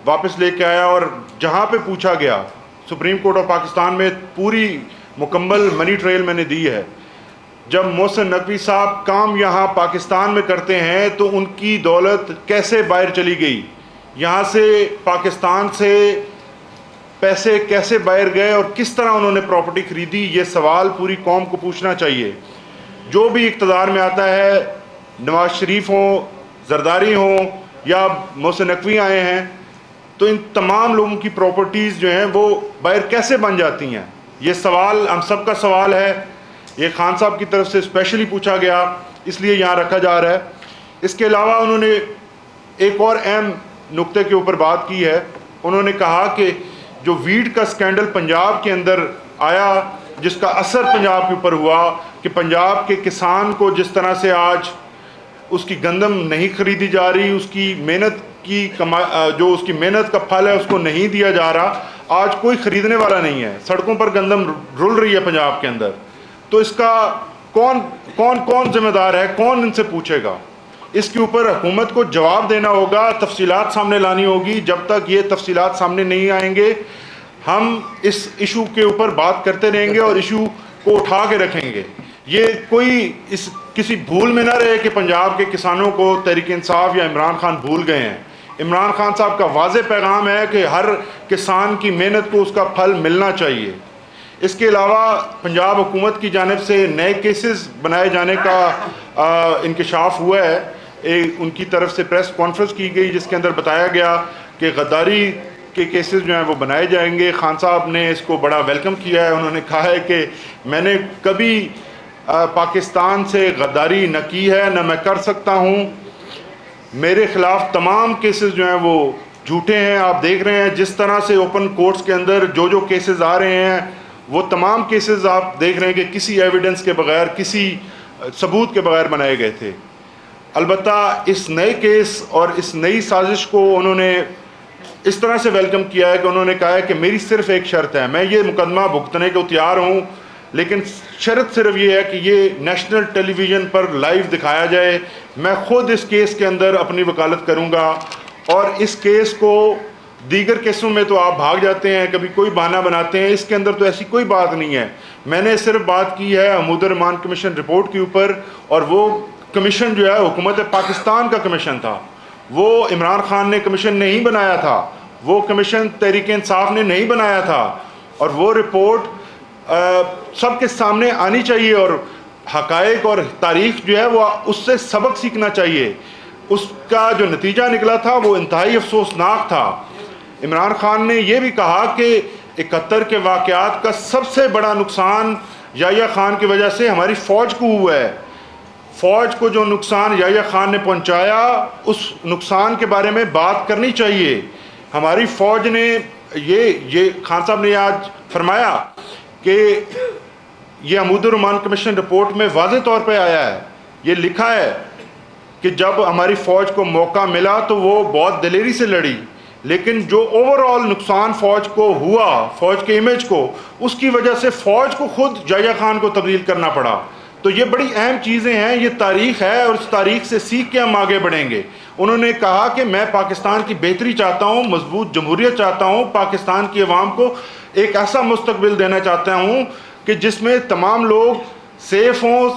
واپس لے کے آیا اور جہاں پہ پوچھا گیا سپریم کورٹ آف پاکستان میں پوری مکمل منی ٹریل میں نے دی ہے. جب محسن نقوی صاحب کام یہاں پاکستان میں کرتے ہیں تو ان کی دولت کیسے باہر چلی گئی، یہاں سے پاکستان سے پیسے کیسے باہر گئے اور کس طرح انہوں نے پراپرٹی خریدی، یہ سوال پوری قوم کو پوچھنا چاہیے. جو بھی اقتدار میں آتا ہے، نواز شریف ہوں، زرداری ہوں یا محسن نقوی آئے ہیں، تو ان تمام لوگوں کی پراپرٹیز جو ہیں وہ باہر کیسے بن جاتی ہیں. یہ سوال ہم سب کا سوال ہے. یہ خان صاحب کی طرف سے اسپیشلی پوچھا گیا اس لیے یہاں رکھا جا رہا ہے. اس کے علاوہ انہوں نے ایک اور اہم نقطے کے اوپر بات کی ہے. انہوں نے کہا کہ جو ویٹ کا سکینڈل پنجاب کے اندر آیا جس کا اثر پنجاب کے اوپر ہوا کہ پنجاب کے کسان کو جس طرح سے آج اس کی گندم نہیں خریدی جا رہی، اس کی محنت کی جو اس کی محنت کا پھل ہے اس کو نہیں دیا جا رہا، آج کوئی خریدنے والا نہیں ہے. سڑکوں پر گندم رل رہی ہے پنجاب کے اندر. تو اس کا کون ذمہ دار ہے، کون ان سے پوچھے گا؟ اس کے اوپر حکومت کو جواب دینا ہوگا، تفصیلات سامنے لانی ہوگی. جب تک یہ تفصیلات سامنے نہیں آئیں گے ہم اس ایشو کے اوپر بات کرتے رہیں گے اور ایشو کو اٹھا کے رکھیں گے. یہ کوئی کسی بھول میں نہ رہے کہ پنجاب کے کسانوں کو تحریک انصاف یا عمران خان بھول گئے ہیں. عمران خان صاحب کا واضح پیغام ہے کہ ہر کسان کی محنت کو اس کا پھل ملنا چاہیے. اس کے علاوہ پنجاب حکومت کی جانب سے نئے کیسز بنائے جانے کا انکشاف ہوا ہے. ان کی طرف سے پریس کانفرنس کی گئی جس کے اندر بتایا گیا کہ غداری کے کیسز جو ہیں وہ بنائے جائیں گے. خان صاحب نے اس کو بڑا ویلکم کیا ہے. انہوں نے کہا ہے کہ میں نے کبھی پاکستان سے غداری نہ کی ہے نہ میں کر سکتا ہوں. میرے خلاف تمام کیسز جو ہیں وہ جھوٹے ہیں. آپ دیکھ رہے ہیں جس طرح سے اوپن کورٹس کے اندر جو کیسز آ رہے ہیں وہ تمام کیسز آپ دیکھ رہے ہیں کہ کسی ایویڈنس کے بغیر، کسی ثبوت کے بغیر بنائے گئے تھے. البتہ اس نئے کیس اور اس نئی سازش کو انہوں نے اس طرح سے ویلکم کیا ہے کہ انہوں نے کہا ہے کہ میری صرف ایک شرط ہے، میں یہ مقدمہ بھگتنے کو تیار ہوں لیکن شرط صرف یہ ہے کہ یہ نیشنل ٹیلی ویژن پر لائیو دکھایا جائے. میں خود اس کیس کے اندر اپنی وکالت کروں گا اور اس کیس کو دیگر کیسوں میں تو آپ بھاگ جاتے ہیں، کبھی کوئی بہانہ بناتے ہیں، اس کے اندر تو ایسی کوئی بات نہیں ہے. میں نے صرف بات کی ہے حمود الرحمان کمیشن رپورٹ کے اوپر اور وہ کمیشن جو ہے حکومت پاکستان کا کمیشن تھا. وہ عمران خان نے کمیشن نہیں بنایا تھا، وہ کمیشن تحریک انصاف نے نہیں بنایا تھا. اور وہ رپورٹ سب کے سامنے آنی چاہیے، اور حقائق اور تاریخ جو ہے وہ اس سے سبق سیکھنا چاہیے۔ اس کا جو نتیجہ نکلا تھا وہ انتہائی افسوسناک تھا۔ عمران خان نے یہ بھی کہا کہ 71 کے واقعات کا سب سے بڑا نقصان یحییٰ خان کی وجہ سے ہماری فوج کو ہوا ہے۔ فوج کو جو نقصان یحییٰ خان نے پہنچایا، اس نقصان کے بارے میں بات کرنی چاہیے۔ ہماری فوج نے یہ خان صاحب نے آج فرمایا کہ یہ حمود الرحمان کمیشن رپورٹ میں واضح طور پہ آیا ہے، یہ لکھا ہے کہ جب ہماری فوج کو موقع ملا تو وہ بہت دلیری سے لڑی، لیکن جو اوور آل نقصان فوج کو ہوا، فوج کے امیج کو، اس کی وجہ سے فوج کو خود یحییٰ خان کو تبدیل کرنا پڑا۔ تو یہ بڑی اہم چیزیں ہیں، یہ تاریخ ہے، اور اس تاریخ سے سیکھ کے ہم آگے بڑھیں گے۔ انہوں نے کہا کہ میں پاکستان کی بہتری چاہتا ہوں، مضبوط جمہوریت چاہتا ہوں، پاکستان کی عوام کو ایک ایسا مستقبل دینا چاہتا ہوں کہ جس میں تمام لوگ سیف ہوں،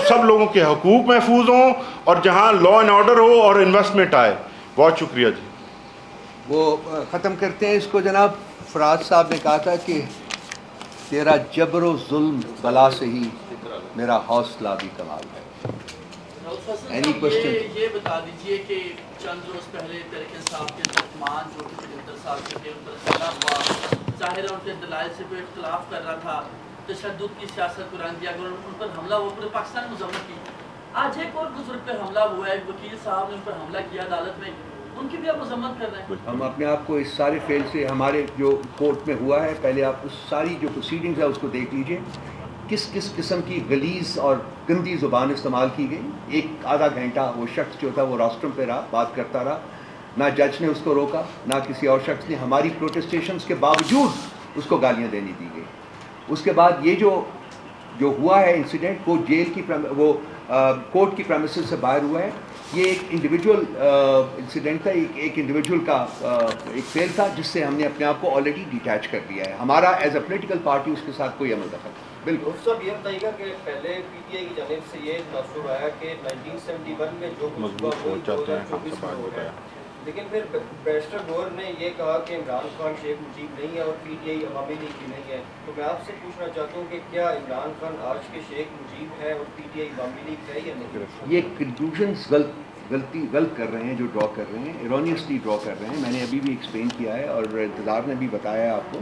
سب لوگوں کے حقوق محفوظ ہوں، اور جہاں لا اینڈ آرڈر ہو اور انویسٹمنٹ آئے۔ بہت شکریہ جی۔ وہ ختم کرتے ہیں اس کو۔ جناب فراز صاحب نے کہا تھا کہ تیرا جبر و ظلم بلا سے ہی میرا حوصلہ بھی کمال ہے۔ Any question؟ یہ بتا دیجئے کہ چند روز پہلے ترک انصاف کے ترکمان جو کہ 75 سال کے تھے، ان پر حملہ ہوا، ظاہر ہے ان کے دلائل سے کوئی اختلاف کر رہا تھا، تشدد کی سیاست کو رنگ دیا گیا، ان پر حملہ ہوا، پورے پاکستان میں مذمت کی۔ آج ایک اور بزرگ پہ حملہ ہوا ہے، وکیل صاحب نے ان پر حملہ کیا عدالت میں، ان کی بھی آپ مذمت کر رہے ہیں۔ ہم اپنے آپ کو اس سارے فیل سے، ہمارے جو کورٹ میں ہوا ہے، پہلے آپ اس ساری جو پروسیڈنگز ہے اس کو دیکھ لیجئے، کس قسم کی غلیظ اور گندی زبان استعمال کی گئی۔ ایک آدھا گھنٹہ وہ شخص جو تھا وہ راسترم پہ رہا، بات کرتا رہا، نہ جج نے اس کو روکا، نہ کسی اور شخص نے۔ ہماری پروٹیسٹیشنز کے باوجود اس کو گالیاں دینی دی گئی۔ اس کے بعد یہ جو ہوا ہے انسیڈنٹ، وہ جیل کی وہ کورٹ کی پریمیسز سے باہر ہوا ہے۔ یہ ایک انڈیویجول انسیڈنٹ تھا، ایک انڈیویجول کا ایک فیل تھا، جس سے ہم نے اپنے آپ کو آلریڈی ڈیٹیچ کر دیا ہے۔ ہمارا ایز اے پولیٹیکل پارٹی اس کے ساتھ کوئی عمل دخل نہیں۔ بالکل صاحب یہ بتائیے گا کہ پہلے پی ٹی آئی کی جانب سے یہ تاثر آیا کہ 1971 میں جو کچھ ہوا وہ 2024 میں ہو گیا، لیکن پھر بیرسٹر گور نے یہ کہا کہ عمران خان شیخ مجیب نہیں ہے اور پی ٹی آئی عوامی لیگ کی نہیں ہے۔ تو میں آپ سے پوچھنا چاہتا ہوں کہ کیا عمران خان آج کے شیخ مجیب ہے اور پی ٹی آئی عوامی لیگ ہے یا نہیں؟ یہ کنکلوژنس غلط کر رہے ہیں، جو ڈرا کر رہے ہیں، ایرونیسلی ڈرا کر رہے ہیں۔ میں نے ابھی بھی ایکسپلین کیا ہے، اور انتظار نے بھی بتایا ہے آپ کو۔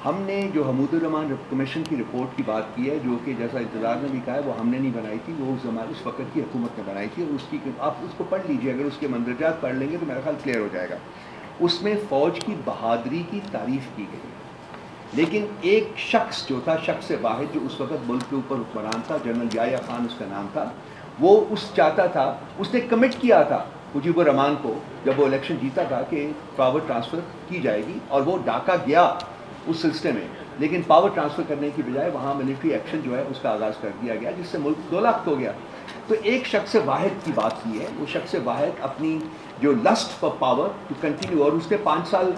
ہم نے جو حمود الرحمان کمیشن کی رپورٹ کی بات کی ہے، جو کہ جیسا انتظار نے بھی کہا ہے، وہ ہم نے نہیں بنائی تھی، وہ اس وقت کی حکومت نے بنائی تھی، اور اس کی آپ اس کو پڑھ لیجئے، اگر اس کے مندرجات پڑھ لیں گے تو میرا خیال کلیئر ہو جائے گا۔ اس میں فوج کی بہادری کی تعریف کی گئی، لیکن ایک شخص جو تھا، شخص واحد جو اس وقت ملک کے اوپر حکمران تھا، جنرل یحییٰ خان اس کا نام تھا، وہ چاہتا تھا، اس نے کمٹ کیا تھا مجیب الرحمان کو جب وہ الیکشن جیتا تھا کہ پاور ٹرانسفر کی جائے گی، اور وہ ڈھاکہ گیا اس سلسلے میں، لیکن پاور ٹرانسفر کرنے کی بجائے وہاں ملٹری ایکشن جو ہے اس کا آغاز کر دیا گیا، جس سے ملک 2 لاکھ ہو گیا۔ تو ایک شخص واحد کی بات کی ہے، وہ شخص واحد اپنی جو lust for power to continue, اور اس نے 5 سال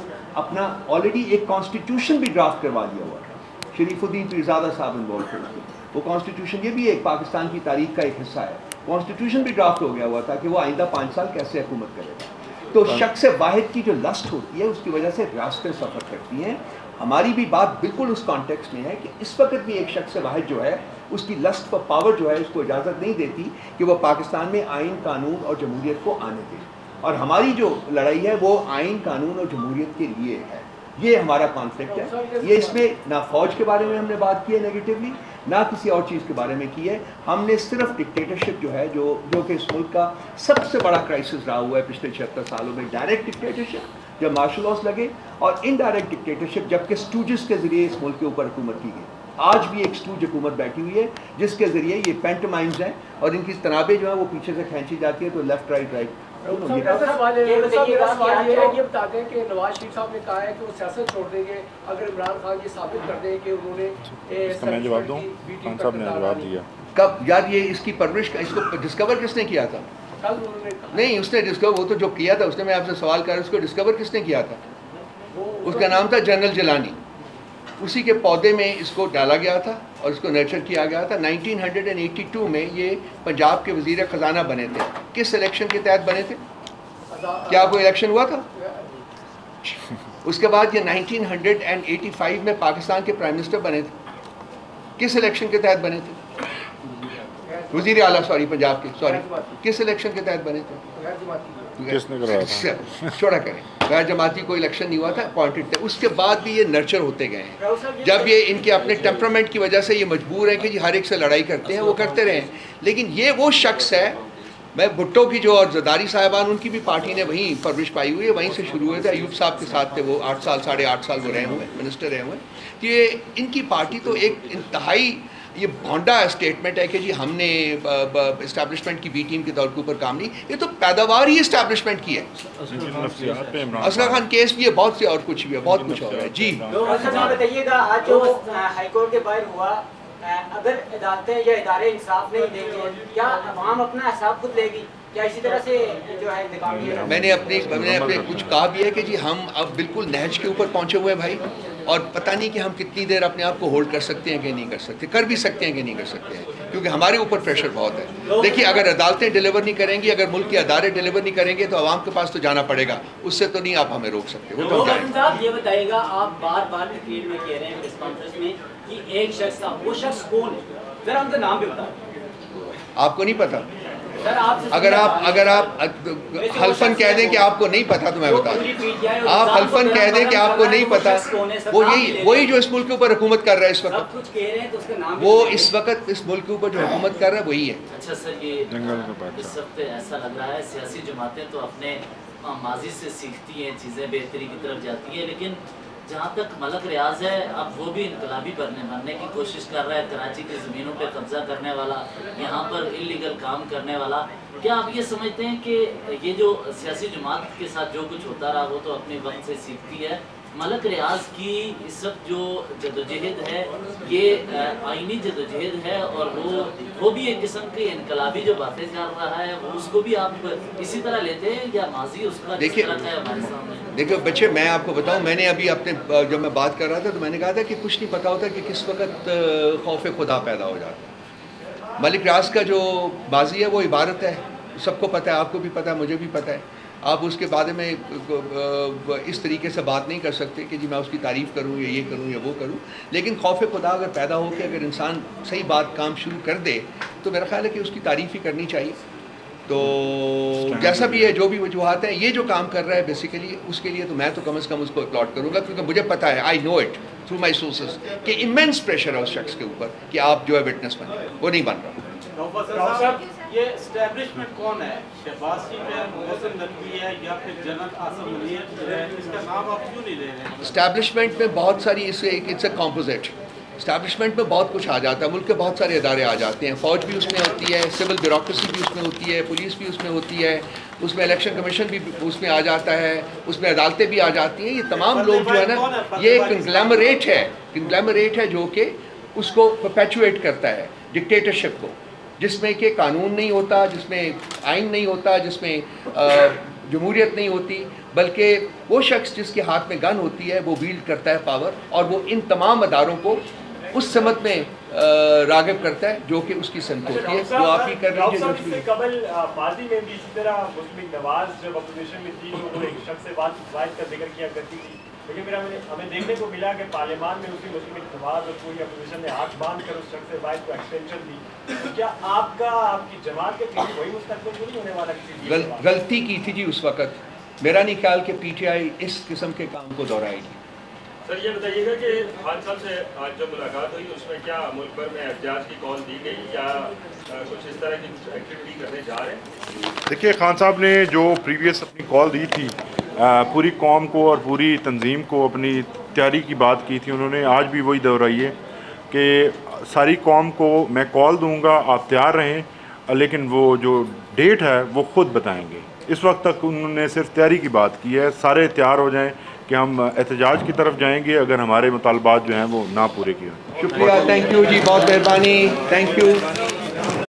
اپنا آلریڈی ایک کانسٹیٹیوشن بھی ڈرافٹ کروا دیا ہوا ہے، شریف الدین پیرزادہ صاحب انوالو تھے اس میں۔ وہ کانسٹیٹیوشن، یہ بھی ایک پاکستان کی تاریخ کا ایک حصہ ہے، کانسٹیٹیوشن بھی ڈرافٹ ہو گیا ہوا تھا کہ وہ آئندہ 5 سال کیسے حکومت کرے گا۔ تو شخص واحد کی جو لسٹ ہوتی ہے، اس کی وجہ سے ریاستیں سفر کرتی ہیں۔ ہماری بھی بات بالکل اس کانٹیکسٹ میں ہے کہ اس وقت بھی ایک شخص واحد جو ہے، اس کی لسٹ فار پاور جو ہے، اس کو اجازت نہیں دیتی کہ وہ پاکستان میں آئین، قانون اور جمہوریت کو آنے دے، اور ہماری جو لڑائی ہے وہ آئین، قانون اور جمہوریت کے لیے ہے۔ یہ ہمارا کانفلکٹ ہے۔ یہ اس میں نہ فوج کے بارے میں ہم نے بات کی ہے نیگیٹیولی، نہ کسی اور چیز کے بارے میں کی ہے۔ ہم نے صرف ڈکٹیٹرشپ جو ہے، جو کہ اس ملک کا سب سے بڑا کرائسس رہا ہوا ہے پچھلے 76 سالوں میں، ڈائریکٹ ڈکٹیٹرشپ جب مارشل لاس لگے، اور انڈائریکٹ ڈکٹیٹرشپ جب کہ اسٹوجز کے ذریعے اس ملک کے اوپر حکومت کی گئی۔ آج بھی ایک اسٹوج حکومت بیٹھی ہوئی ہے، جس کے ذریعے یہ پینٹمائمز ہیں، اور ان کی تنابیں جو ہیں وہ پیچھے سے کھینچی جاتی ہے، تو لیفٹ رائٹ رائٹ۔ میرا سوال یہ ہے، یہ بتاتے ہیں کہ نواز شریف صاحب نے کہا ہے کہ وہ سیاست چھوڑ دیں گے اگر عمران خان یہ ثابت کر دیں کہ انہوں نے میں جواب دوں؟ خان صاحب نے جواب دیا۔ کب یار یہ اس کی پرورش، اس کو ڈسکور کس نے کیا تھا؟ کل انہوں نے کہا نہیں، اس نے ڈسکور، وہ تو جو کیا تھا اس نے، میں آپ سے سوال کر رہا ہوں، اس کو ڈسکور کس نے کیا تھا؟ اس کا نام تھا جنرل جیلانی۔ اسی کے پودے میں اس کو ڈالا گیا تھا اور اس کو نرچر کیا گیا تھا۔ 1982 میں یہ پنجاب کے وزیر خزانہ بنے تھے۔ کس الیکشن کے تحت بنے تھے؟ کیا کوئی الیکشن ہوا تھا؟ اس کے بعد یہ 1985 میں پاکستان کے پرائم منسٹر بنے تھے. کس الیکشن کے تحت بنے تھے؟ وزیر اعلیٰ پنجاب کے کس الیکشن کے تحت بنے تھے؟ کس نے کروایا تھا؟ چھوڑا کریں, غیر جماعتی کوئی الیکشن نہیں ہوا تھا, اپوائنٹڈ تھے. اس کے بعد بھی یہ نرچر ہوتے گئے ہیں. جب یہ ان کے اپنے ٹیمپرامنٹ کی وجہ سے یہ مجبور ہیں کہ جی ہر ایک سے لڑائی کرتے ہیں, وہ کرتے رہے. لیکن یہ وہ شخص ہے, میں بھٹو کی جو اور زرداری صاحبان ان کی بھی پارٹی نے وہیں پرورش پائی ہوئی ہے, وہیں سے شروع ہوئے تھے. ایوب صاحب کے ساتھ تھے وہ 8 سال 8.5 سال وہ رہے ہوئے منسٹر رہے ہوئے. تو یہ ان کی پارٹی تو ایک انتہائی یہ بھونڈا اسٹیٹمنٹ ہے کہ جی ہم نے اسٹیبلشمنٹ کی بی ٹیم کے طور کے اوپر کام نہیں. یہ تو پیداوار ہی اسٹیبلشمنٹ کی ہے. اصغر خان کیس بھی ہے, بہت سے اور کچھ بھی ہے, بہت کچھ اور ہے. جی بتائیے گا, آج جو ہائی کورٹ کے باہر ہوا, اگر عدالتیں یا ادارے انصاف نہیں دیں گے, کیا عوام اپنا حساب خود لے گی؟ کیا اسی طرح سے جو ہے انتقامی ہے؟ میں نے اپنے کچھ کہا بھی ہے کہ جی ہم اب بالکل نہج کے اوپر پہنچے ہوئے ہیں بھائی, اور پتہ نہیں کہ ہم کتنی دیر اپنے آپ کو ہولڈ کر سکتے ہیں کہ نہیں کر سکتے. کر بھی سکتے ہیں کہ نہیں کر سکتے ہیں, کیونکہ ہمارے اوپر پریشر بہت ہے. دیکھیے اگر عدالتیں ڈیلیور نہیں کریں گی, اگر ملک کے ادارے ڈیلیور نہیں کریں گے, تو عوام کے پاس تو جانا پڑے گا. اس سے تو نہیں آپ ہمیں روک سکتے. وہ تو صاحب یہ بتائیے گا, آپ بار بار ریپیٹ میں کہہ رہے ہیں پریس کانفرنس میں کہ ایک شخص تھا, وہ شخص کون ہے؟ ذرا ہم کا نام بھی بتائیں. آپ کو نہیں پتا؟ اگر آپ حلفاً کہہ دیں کہ آپ کو نہیں پتا تو میں بتا دوں. آپ حلفاً کہہ دیں کہ آپ کو نہیں پتا, وہ وہی جو اس ملک کے اوپر حکومت کر رہا ہے اس وقت, وہ اس وقت اس ملک کے اوپر جو حکومت کر رہا ہے وہی ہے. اچھا سر, یہ اس وقت ایسا لگ رہا ہے سیاسی جماعتیں تو اپنے ماضی سے سیکھتی ہیں چیزیں, بہتری کی طرف جاتی ہیں, لیکن جہاں تک ملک ریاض ہے, اب وہ بھی انقلابی بننے کی کوشش کر رہا ہے. کراچی کی زمینوں پہ قبضہ کرنے والا, یہاں پر انلیگل کام کرنے والا. کیا آپ یہ سمجھتے ہیں کہ یہ جو سیاسی جماعت کے ساتھ جو کچھ ہوتا رہا وہ تو اپنے وقت سے سیکھتی ہے, ملک ریاض کی اس وقت جو جدوجہد ہے یہ آئینی جدوجہد ہے, اور وہ بھی ایک قسم کی انقلابی جو باتیں کر رہا ہے, وہ اس کو بھی آپ اسی طرح لیتے ہیں یا ماضی اس کا جس طرح ہے ہمارے سامنے؟ دیکھو بچے, میں آپ کو بتاؤں, میں نے ابھی اپنے جب میں بات کر رہا تھا تو میں نے کہا تھا کہ کچھ نہیں پتا ہوتا کہ کس وقت خوف خدا پیدا ہو جاتا ہے. ملک ریاض کا جو ماضی ہے وہ عبارت ہے, سب کو پتہ ہے, آپ کو بھی پتہ ہے, مجھے بھی پتہ ہے. آپ اس کے بارے میں اس طریقے سے بات نہیں کر سکتے کہ جی میں اس کی تعریف کروں یا یہ کروں یا وہ کروں. لیکن خوف خدا اگر پیدا ہو کے اگر انسان صحیح بات کام شروع کر دے تو میرا خیال ہے کہ اس کی تعریف ہی کرنی چاہیے. تو جیسا بھی ہے, جو بھی وجوہات ہیں, یہ جو کام کر رہا ہے بیسیکلی اس کے لیے تو میں تو کم از کم اس کو اپلاڈ کروں گا, کیونکہ مجھے پتہ ہے, آئی نو اٹ تھرو مائی سورسز, کہ امینس پریشر ہے اس شخص کے اوپر کہ آپ جو ہے وٹنس بنے, وہ نہیں بن رہا. یہ اسٹیبلشمنٹ کون ہے؟ شہباز شریف ہے, محسن نقوی ہے, یا پھر جنرل عاصم منیر ہے؟ اس کا نام آپ کیوں نہیں لے رہے ہیں؟ اسٹیبلشمنٹ میں بہت ساری اٹس اے کمپوزٹ. اسٹیبلشمنٹ میں بہت کچھ آ جاتا ہے, ملک کے بہت سارے ادارے آ جاتے ہیں, فوج بھی اس میں ہوتی ہے, سول بیوروکریسی بھی اس میں ہوتی ہے, پولیس بھی اس میں ہوتی ہے, اس میں الیکشن کمیشن بھی اس میں آ جاتا ہے, اس میں عدالتیں بھی آ جاتی ہیں. یہ تمام لوگ جو ہے نا, یہ کنگلیمریٹ ہے جو کہ اس کو پرپیچویٹ کرتا ہے ڈکٹیٹرشپ کو, جس میں کہ قانون نہیں ہوتا, جس میں آئین نہیں ہوتا, جس میں جمہوریت نہیں ہوتی, بلکہ وہ شخص جس کے ہاتھ میں گن ہوتی ہے وہ ویلڈ کرتا ہے پاور, اور وہ ان تمام اداروں کو اس سمت میں راغب کرتا ہے جو کہ اس کی سمت ہوتی ہے. وہ آپ ہی کر لیجیے. قبل ماضی میں بھی اسی طرح مسلم نواز جب اپوزیشن میں تھی تو وہ ایک شخص سے واحد کا ذکر کیا کرتی تھی, لیکن ہمیں دیکھنے کو ملا کہ پارلیمان میں اسی مسلم نواز اور پوری اپوزیشن نے ہاتھ باندھ کر اس شخص سے واحد کو ایکسٹینشن دی. کیا آپ کی جماعت کے پیچھے وہی مستقبل نہیں ہونے والا کسی غلطی کی تھی جی اس وقت؟ میرا نہیں خیال کہ پی ٹی آئی اس قسم کے کام کو دہرائے گی. سر یہ بتائیے گا کہ خان صاحب سے آج جو ملاقات ہوئی اس میں کیا ملک بھر میں احتجاج کی کال دی گئی یا کچھ اس طرح کی ایکٹیویٹی کرنے جا رہے ہیں؟ دیکھیے خان صاحب نے جو پریویس اپنی کال دی تھی, پوری قوم کو اور پوری تنظیم کو اپنی تیاری کی بات کی تھی, انہوں نے آج بھی وہی دہرائی ہے کہ ساری قوم کو میں کال دوں گا, آپ تیار رہیں, لیکن وہ جو ڈیٹ ہے وہ خود بتائیں گے. اس وقت تک انہوں نے صرف تیاری کی بات کی ہے. سارے تیار ہو جائیں کہ ہم احتجاج کی طرف جائیں گے اگر ہمارے مطالبات جو ہیں وہ نہ پورے کیے. شکریہ, تھینک یو جی, بہت مہربانی, تھینک یو.